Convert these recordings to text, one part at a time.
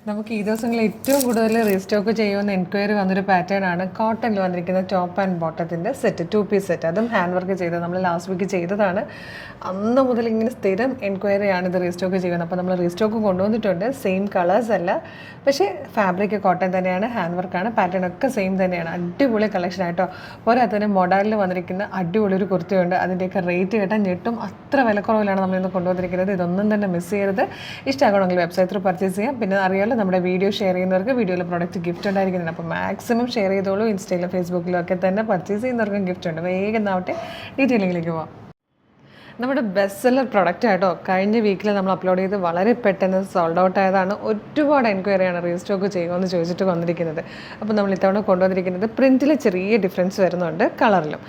നമുക്ക് ഈ ദിവസങ്ങളിൽ ഏറ്റവും കൂടുതൽ റീസ്റ്റോക്ക് ചെയ്യുമെന്ന് എൻക്വയറി വന്നൊരു പാറ്റേൺ ആണ് കോട്ടണിൽ വന്നിരിക്കുന്ന ടോപ്പ് ആൻഡ് ബോട്ടത്തിൻ്റെ സെറ്റ് 2 പീസ് സെറ്റ്. അതും ഹാൻഡ് വർക്ക് ചെയ്തത് നമ്മൾ ലാസ്റ്റ് വീക്ക് ചെയ്തതാണ്. അന്ന് മുതൽ ഇങ്ങനെ സ്ഥിരം എൻക്വയറിയാണ് ഇത് റീസ്റ്റോക്ക് ചെയ്യുന്നത്. അപ്പോൾ നമ്മൾ റീസ്റ്റോക്ക് കൊണ്ടുവന്നിട്ടുണ്ട്. സെയിം കളേഴ്സ് അല്ല, പക്ഷേ ഫാബ്രിക് കോട്ടൺ തന്നെയാണ്, ഹാൻഡ് വർക്കാണ്, പാറ്റേൺ ഒക്കെ സെയിം തന്നെയാണ്. അടിപൊളി കളക്ഷൻ ആയിട്ടോ. പോരാത്തതിന് മോഡലിൽ വന്നിരിക്കുന്ന അടിപൊളി ഒരു കുർത്തിയുണ്ട്. അതിൻ്റെയൊക്കെ റേറ്റ് കേട്ടാൽ ഞെട്ടും. അത്ര വിലക്കുറവിലാണ് നമ്മളിന്ന് കൊണ്ടുവന്നിരിക്കുന്നത്. ഇതൊന്നും തന്നെ മിസ് ചെയ്യരുത്. ഇഷ്ടമാകണമെങ്കിൽ വെബ്സൈറ്റ് ത്രൂ പർച്ചേസ് ചെയ്യാം. പിന്നെ അറിയാലോ, നമ്മുടെ വീഡിയോ ഷെയർ ചെയ്യുന്നവർക്ക് വീഡിയോയിൽ പ്രോഡക്റ്റ് ഗിഫ്റ്റ് ഉണ്ടായിരിക്കുന്നുണ്ട്. അപ്പോൾ മാക്സിമം ഷെയർ ചെയ്തോളൂ. ഇൻസ്റ്റയിലും ഫേസ്ബുക്കിലും ഒക്കെ തന്നെ പർച്ചേസ് ചെയ്യുന്നവർക്കും ഗിഫ്റ്റ് ഉണ്ട്. വേഗം ആവട്ടെ, ഡീറ്റെയിലിംഗിലേക്ക് പോവാം. നമ്മുടെ ബെസ്റ്റ് സെല്ലർ പ്രൊഡക്റ്റ് ആയിട്ടോ. കഴിഞ്ഞ വീക്കിൽ നമ്മൾ അപ്ലോഡ് ചെയ്ത് വളരെ പെട്ടെന്ന് സോൾഡ് ഔട്ട് ആയതാണ്. ഒരുപാട് എൻക്വയറിയാണ് റീസ്റ്റോക്ക് ചെയ്യുമെന്ന് ചോദിച്ചിട്ട് വന്നിരിക്കുന്നത്. അപ്പോൾ നമ്മൾ ഇത്തവണ കൊണ്ടുവന്നിരിക്കുന്നത് പ്രിൻറ്റിൽ ചെറിയ ഡിഫറൻസ് വരുന്നുണ്ട്, കളറിലും.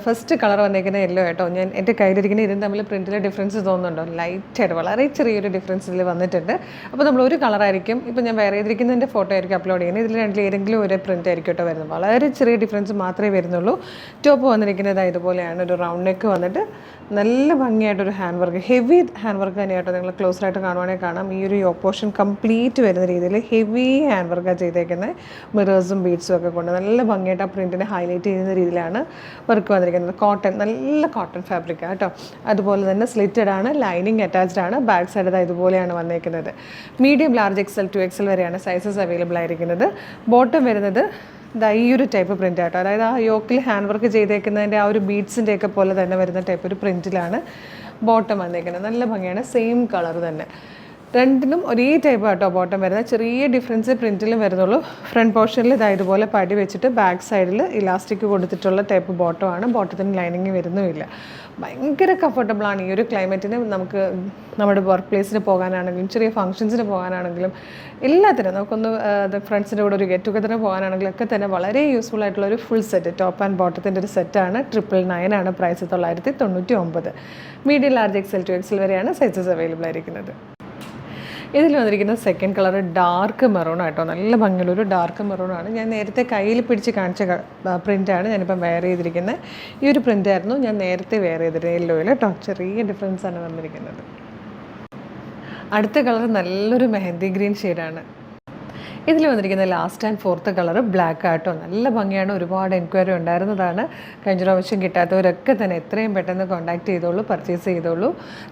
ഫസ്റ്റ് കളർ വന്നിരിക്കുന്ന യെല്ലോ ആയിട്ടോ. ഞാൻ എൻ്റെ കയ്യിലിരിക്കുന്ന ഇതിന് തമ്മിൽ പ്രിൻറ്റിൽ ഡിഫറൻസ് തോന്നുന്നുണ്ടോ? ലൈറ്റായിട്ട് വളരെ ചെറിയൊരു ഡിഫറൻസിൽ വന്നിട്ടുണ്ട്. അപ്പോൾ നമ്മൾ ഒരു കളറായിരിക്കും, ഇപ്പോൾ ഞാൻ വേറെ ചെയ്തിരിക്കുന്നതിൻ്റെ ഫോട്ടോ ആയിരിക്കും അപ്ലോഡ് ചെയ്യുന്നത്. ഇതിൽ രണ്ടിൽ ഏതെങ്കിലും ഒരു പ്രിൻറ്റ് ആയിരിക്കും കേട്ടോ വരുന്നത്. വളരെ ചെറിയ ഡിഫറൻസ് മാത്രമേ വരുന്നുള്ളൂ. ടോപ്പ് വന്നിരിക്കുന്നത് ഇതുപോലെയാണ്. ഒരു റൗണ്ട് നെക്ക് വന്നിട്ട് നല്ല ഭംഗിയായിട്ടൊരു hand work, heavy hand work തന്നെയായിട്ടോ. നിങ്ങൾ ക്ലോസറായിട്ട് കാണുവാണെങ്കിൽ കാണാം. ഈ ഒരു പോർഷൻ കംപ്ലീറ്റ് വരുന്ന രീതിയിൽ ഹെവി ഹാൻഡ് വർക്കാണ് ചെയ്തേക്കുന്നത്. മിറേഴ്സും ബീഡ്സും ഒക്കെ കൊണ്ട് നല്ല ഭംഗിയായിട്ട് ആ പ്രിൻറ്റിനെ ഹൈലൈറ്റ് ചെയ്യുന്ന രീതിയിലാണ് വർക്ക് വന്നിരിക്കുന്നത്. കോട്ടൺ, നല്ല കോട്ടൺ ഫാബ്രിക്കാണ് കേട്ടോ. അതുപോലെ തന്നെ സ്ലിറ്റഡ് ആണ്, ലൈനിങ് അറ്റാച്ച്ഡ് ആണ്. ബാക്ക് സൈഡ് ഇതുപോലെയാണ് വന്നേക്കുന്നത്. Medium, large, XL to XL വരെയാണ് സൈസസ് അവൈലബിൾ ആയിരിക്കുന്നത്. ബോട്ടം വരുന്നത് ഈ ഒരു ടൈപ്പ് പ്രിൻ്റ് ആട്ടോ. അതായത് ആ യോക്കിൽ ഹാൻഡ് വർക്ക് ചെയ്തേക്കുന്നതിൻ്റെ ആ ഒരു ബീഡ്സിൻ്റെ ഒക്കെ പോലെ തന്നെ വരുന്ന ടൈപ്പ് ഒരു പ്രിൻറ്റിലാണ് ബോട്ടം വന്നേക്കുന്നത്. നല്ല ഭംഗിയാണ്, സെയിം കളർ തന്നെ. രണ്ടിനും ഒരേ ടൈപ്പ് ആട്ടോ ബോട്ടം വരുന്നത്. ചെറിയ ഡിഫറൻസ് പ്രിൻറ്റിലും വരുന്നുള്ളൂ. ഫ്രണ്ട് പോർഷനിൽ ഇതുപോലെ പടി വെച്ചിട്ട് ബാക്ക് സൈഡിൽ ഇലാസ്റ്റിക് കൊടുത്തിട്ടുള്ള ടൈപ്പ് ബോട്ടമാണ്. ബോട്ടത്തിന് ലൈനിങ് വരുന്നുമില്ല. ഭയങ്കര കംഫർട്ടബിളാണ്. ഈ ഒരു ക്ലൈമറ്റിന് നമുക്ക് നമ്മുടെ വർക്ക് പ്ലേസിന് പോകാനാണെങ്കിലും ചെറിയ ഫംഗ്ഷൻസിന് പോകാനാണെങ്കിലും എല്ലാത്തിനും നമുക്കൊന്ന് ഫ്രണ്ട്സിൻ്റെ കൂടെ ഒരു ഗെറ്റ് ടുഗദറിന് പോകാനാണെങ്കിലും ഒക്കെ തന്നെ വളരെ യൂസ്ഫുൾ ആയിട്ടുള്ള ഒരു ഫുൾ സെറ്റ് ടോപ്പ് ആൻഡ് ബോട്ടത്തിൻ്റെ ഒരു സെറ്റാണ്. 999 ആണ് price. 999. Medium, large, XL to XL വരെയാണ് സൈസസ് അവൈലബിൾ ആയിരിക്കുന്നത്. ഇതിൽ വന്നിരിക്കുന്ന സെക്കൻഡ് കളർ ഡാർക്ക് മെറൂൺ ആട്ടോ. നല്ല ഭംഗിയുള്ളൊരു ഡാർക്ക് മെറൂണാണ്. ഞാൻ നേരത്തെ കയ്യിൽ പിടിച്ച് കാണിച്ച പ്രിൻ്റാണ് ഞാനിപ്പം വെയർ ചെയ്തിരിക്കുന്നത്. ഈ ഒരു പ്രിൻ്റായിരുന്നു ഞാൻ നേരത്തെ വെയർ ചെയ്തിരുന്നത്, യെല്ലോയിൽ കേട്ടോ. ചെറിയ ഡിഫറൻസാണ് വന്നിരിക്കുന്നത്. അടുത്ത കളർ നല്ലൊരു മെഹന്തി ഗ്രീൻ ഷെയ്ഡാണ്. ഇതിൽ വന്നിരിക്കുന്ന last and fourth colour black ആട്ടോ. നല്ല ഭംഗിയാണ്. ഒരുപാട് എൻക്വയറി ഉണ്ടായിരുന്നതാണ്. കഴിഞ്ഞ പ്രാവശ്യം കിട്ടാത്തവരൊക്കെ തന്നെ എത്രയും പെട്ടെന്ന് കോൺടാക്ട് ചെയ്തോളൂ, പർച്ചേസ് ചെയ്തോളൂ.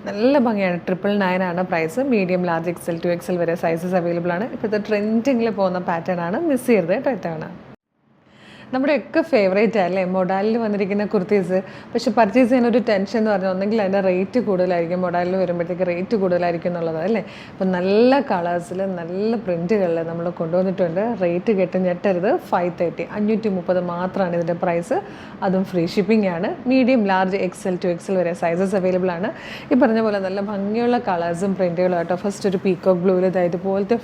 നല്ല ഭംഗിയാണ്. 999 ആണ് price. Medium, large, XL to XL വരെ സൈസസ് അവൈലബിൾ ആണ്. ഇപ്പോഴത്തെ ട്രെൻഡിങ്ങിൽ പോകുന്ന പാറ്റേൺ ആണ്. മിസ് ചെയ്യരുത് കേട്ടോ. ഇതാണ് നമ്മുടെയൊക്കെ ഫേവറേറ്റ് അല്ലേ മൊഡാലിൽ വന്നിരിക്കുന്ന കുർത്തീസ്. പക്ഷേ പർച്ചേസ് ചെയ്യാൻ ഒരു ടെൻഷൻ എന്ന് പറഞ്ഞാൽ ഒന്നെങ്കിൽ അതിൻ്റെ റേറ്റ് കൂടുതലായിരിക്കും, മൊഡാലിൽ വരുമ്പോഴത്തേക്ക് റേറ്റ് കൂടുതലായിരിക്കും എന്നുള്ളത് അല്ലേ. അപ്പം നല്ല കളേഴ്സിൽ നല്ല പ്രിൻറ്റുകളിൽ നമ്മൾ കൊണ്ടുവന്നിട്ടുണ്ട്. റേറ്റ് കേട്ട് ഞെട്ടരുത്. 530, 530 മാത്രമാണ് ഇതിൻ്റെ പ്രൈസ്. അതും ഫ്രീ ഷിപ്പിംഗ് ആണ്. Medium, large, XL to XL വരെ സൈസസ് അവൈലബിൾ ആണ്. ഈ പറഞ്ഞ പോലെ നല്ല ഭംഗിയുള്ള കളേഴ്സും പ്രിൻറ്റുകളും ആട്ടോ. ഫസ്റ്റ് ഒരു പീക്കോക്ക് ബ്ലൂവിൽ ഇതുപോലത്തെ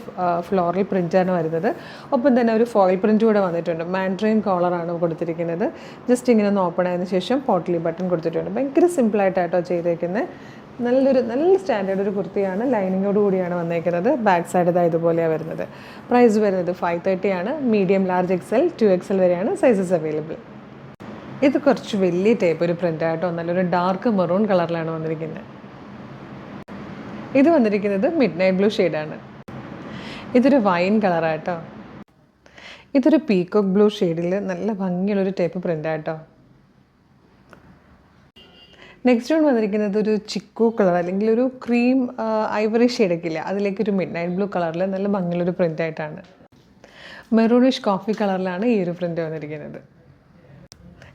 ഫ്ലോറൽ പ്രിൻറ്റാണ് വരുന്നത്. ഒപ്പം തന്നെ ഒരു ഫോയിൽ പ്രിൻറ്റ് കൂടെ വന്നിട്ടുണ്ട്. മാൻഡ്രിൻ കോളറാണ് കൊടുത്തിരിക്കുന്നത്. ജസ്റ്റ് ഇങ്ങനെ ഒന്ന് ഓപ്പൺ ആയതിനു ശേഷം പോട്ട്ലി ബട്ടൺ കൊടുത്തിട്ടുണ്ട്. ഭയങ്കര സിമ്പിളായിട്ടാട്ടോ ചെയ്തേക്കുന്നത്. നല്ല സ്റ്റാൻഡേർഡ് ഒരു കുർത്തിയാണ്. ലൈനിങ്ങോട് കൂടിയാണ് വന്നേക്കുന്നത്. ബാക്ക് സൈഡ് ഇതുപോലെയാണ് വരുന്നത്. പ്രൈസ് വരുന്നത് 530 ആണ്. Medium, large, XL to XL വരെയാണ് സൈസസ് അവൈലബിൾ. ഇത് കുറച്ച് വലിയ ടൈപ്പ് ഒരു പ്രിൻ്റ് ആട്ടോ. നല്ലൊരു ഡാർക്ക് മെറൂൺ കളറിലാണ് വന്നിരിക്കുന്നത്. ഇത് വന്നിരിക്കുന്നത് മിഡ് നൈറ്റ് ബ്ലൂ ഷെയ്ഡാണ്. ഇതൊരു വൈൻ കളറാട്ടോ. ഇതൊരു പീക്കോക്ക് ബ്ലൂ ഷെയ്ഡിൽ നല്ല ഭംഗിയുള്ളൊരു ടൈപ്പ് പ്രിൻ്റാട്ടോ. നെക്സ്റ്റ് വന്നിരിക്കുന്നത് ഒരു ചിക്കു കളർ അല്ലെങ്കിൽ ഒരു ക്രീം ഐവറി ഷെയ്ഡൊക്കെ ഇല്ല, അതിലേക്കൊരു മിഡ് നൈറ്റ് ബ്ലൂ കളറിൽ നല്ല ഭംഗിയുള്ളൊരു പ്രിൻ്റായിട്ടാണ്. മെറൂണിഷ് കോഫി കളറിലാണ് ഈ ഒരു പ്രിൻ്റ് വന്നിരിക്കുന്നത്.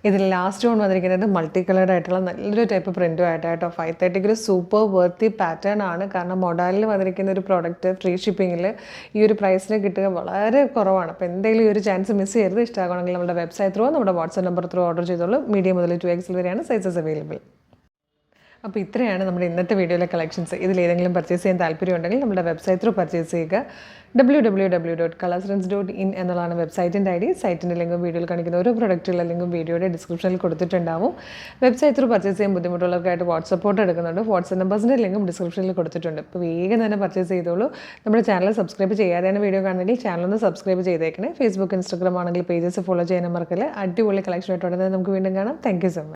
ഇതിൽ ലാസ്റ്റ് വന്നിരിക്കുന്നത് മൾട്ടി കളേർഡ് ആയിട്ടുള്ള നല്ലൊരു ടൈപ്പ് പ്രിൻറ്റും ആയിട്ടാട്ടോ. 530 സൂപ്പർ വർത്തി പാറ്റേൺ ആണ്. കാരണം മൊഡാലിൽ വന്നിരിക്കുന്ന ഒരു പ്രോഡക്റ്റ് ഫ്രീ ഷിപ്പിങ്ങിൽ ഈ ഒരു പ്രൈസിന് കിട്ടുക വളരെ കുറവാണ്. അപ്പോൾ എന്തെങ്കിലും ഈ ഒരു ചാൻസ് മിസ് ചെയ്യരുത്. ഇഷ്ടമാകണമെങ്കിൽ നമ്മുടെ വെബ്സൈറ്റ് ത്രൂ, നമ്മുടെ വാട്സ്ആപ്പ് നമ്പർ ത്രൂ ഓർഡർ ചെയ്തോളൂ. മീഡിയം മുതൽ 2XL വരെയാണ് സൈസസ് അവൈലബിൾ. അപ്പോൾ ഇത്രയാണ് നമ്മുടെ ഇന്നത്തെ വീഡിയോയിലെ കളക്ഷൻസ്. ഇതിലേതെങ്കിലും പർച്ചേസ് ചെയ്യാൻ താല്പര്യമുണ്ടെങ്കിൽ നമ്മുടെ വെബ്സൈറ്റ് ത്രൂ പർച്ചേസ് ചെയ്യുക. www.coloursense.in എന്നുള്ളതാണ് വെബ്സൈറ്റിൻ്റെ ID. സൈറ്റിൻ്റെ ലിങ്കും വീഡിയോയിൽ കാണിക്കുന്ന ഓരോ പ്രൊഡക്റ്റുള്ള ലിങ്കും വീഡിയോയുടെ ഡിസ്ക്രിപ്ഷനിൽ കൊടുത്തിട്ടുണ്ടാവും. വെബ്സൈറ്റ് ത്രൂ പർച്ചേസ് ചെയ്യാൻ ബുദ്ധിമുട്ടുള്ളവർക്കായിട്ട് വാട്സ്ആപ്പ് സപ്പോർട്ട് എടുക്കുന്നുണ്ട്. വാട്സ്ആപ്പ് നമ്പേഴ്സിൻ്റെ ലിങ്കും ഡിസ്ക്രിപ്ഷനിൽ കൊടുത്തിട്ടുണ്ട്. അപ്പോൾ വേഗം തന്നെ പർച്ചേസ് ചെയ്തോളൂ. നമ്മുടെ ചാനൽ സബ്സ്ക്രൈബ് ചെയ്യാതെയാണ് വീഡിയോ കാണുന്നെങ്കിൽ ചാനലൊന്ന് സബ്സ്ക്രൈബ് ചെയ്തേക്കണേ. ഫേസ്ബുക്ക്, ഇൻസ്റ്റാഗ്രാം ആണെങ്കിൽ പേജസ് ഫോളോ ചെയ്യാൻ മറക്കല്ലേ. അടിപൊളി കളക്ഷനായിട്ട് ഉടനെ നമുക്ക് വീണ്ടും കാണാം. Thank you so much.